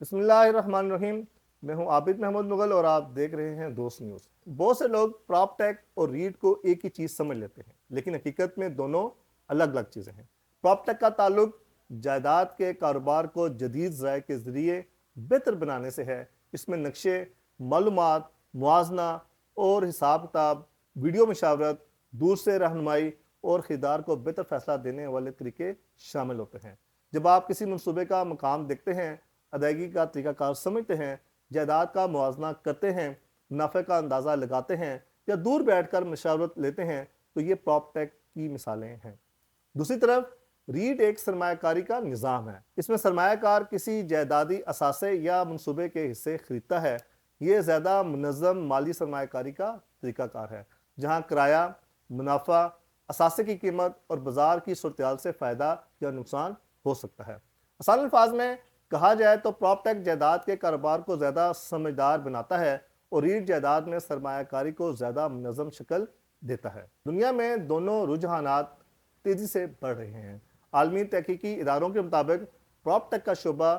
बिस्मिल्लाहिर्रहमानिर्रहीम। मैं हूं आबिद महमूद मुगल और आप देख रहे हैं दोस्त न्यूज़। बहुत से लोग प्रॉप टेक और रीट को एक ही चीज़ समझ लेते हैं, लेकिन हकीकत में दोनों अलग अलग चीज़ें हैं। प्रॉप टेक का ताल्लुक जायदाद के कारोबार को जदीद ज़राए के ज़रिए बेहतर बनाने से है। इसमें नक्शे, मालूमात, मुआजना और हिसाब किताब, वीडियो मशावरत, दूर से रहनुमाई और खरीदार को बेहतर फैसला देने वाले तरीके शामिल होते हैं। जब आप किसी मनसूबे का मकाम देखते हैं, अदायगी का तरीकाकार समझते हैं, जायदाद का मुआवजा करते हैं, मुनाफे का अंदाज़ा लगाते हैं या दूर बैठकर मशावरत लेते हैं, तो ये प्रॉप टेक की मिसालें हैं। दूसरी तरफ रीट एक सरमायाकारी का निज़ाम है। इसमें सरमायाकार किसी जायदादी असासे या मनसूबे के हिस्से खरीदता है। ये ज़्यादा मुनज़्ज़म माली सरमायाकारी का तरीकाकार है, जहाँ किराया, मुनाफा, असासे की कीमत और बाजार की सूरत से फ़ायदा या नुकसान हो सकता है। आसान अल्फाज में कहा जाए तो प्रॉप टेक जायदाद के कारोबार को ज़्यादा समझदार बनाता है और रीट जायदाद में सरमायाकारी को ज़्यादा मुनज़्ज़म शक्ल देता है। दुनिया में दोनों रुझानात तेज़ी से बढ़ रहे हैं। आलमी तहकीकी इदारों के मुताबिक प्रॉप टेक का शोबा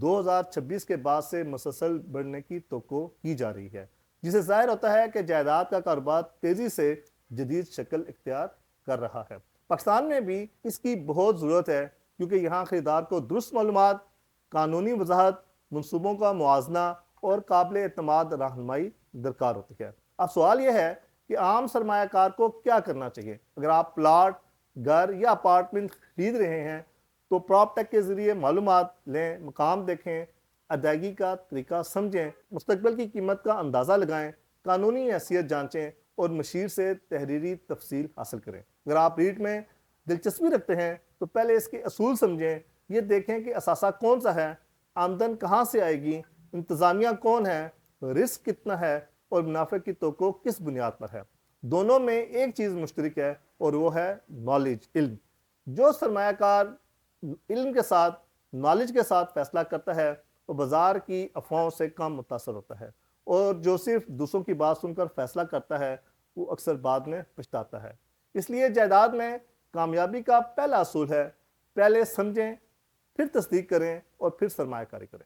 2026 के बाद से मुसलसल बढ़ने की तवक्को की जा रही है, जिससे ज़ाहिर होता है कि जायदाद का कारोबार तेज़ी से जदीद शक्ल इख्तियार कर रहा है। पाकिस्तान में भी इसकी बहुत ज़रूरत है, क्योंकि यहाँ खरीदार को दुरुस्त मालूमात, कानूनी वजाहत, मनसूबों का मुआजना और काबिल एतमाद रहनुमाई दरकार होती है। अब सवाल यह है कि आम सरमायाकार को क्या करना चाहिए। अगर आप प्लाट, घर या अपार्टमेंट खरीद रहे हैं तो प्रॉप टेक के ज़रिए मालूमात लें, मकाम देखें, अदायगी का तरीका समझें, मुस्तकबिल की कीमत का अंदाज़ा लगाएं, कानूनी हैसियत जांचें और मशीर से तहरीरी तफसील हासिल करें। अगर आप रीट में दिलचस्पी रखते हैं तो पहले इसके असूल समझें। ये देखें कि असासा कौन सा है, आमदन कहाँ से आएगी, इंतज़ामिया कौन है, रिस्क कितना है और मुनाफे की तवक्को किस बुनियाद पर है। दोनों में एक चीज़ मुश्तरक है और वो है नॉलेज, इल्म। जो सरमायाकार इल्म के साथ, नॉलेज के साथ फैसला करता है वो बाजार की अफवाहों से कम मुतासर होता है, और जो सिर्फ दूसरों की बात सुनकर फैसला करता है वो अक्सर बाद में पछताता है। इसलिए जायदाद में कामयाबी का पहला असूल है, पहले समझें, फिर तस्दीक करें और फिर सरमायाकारी करें।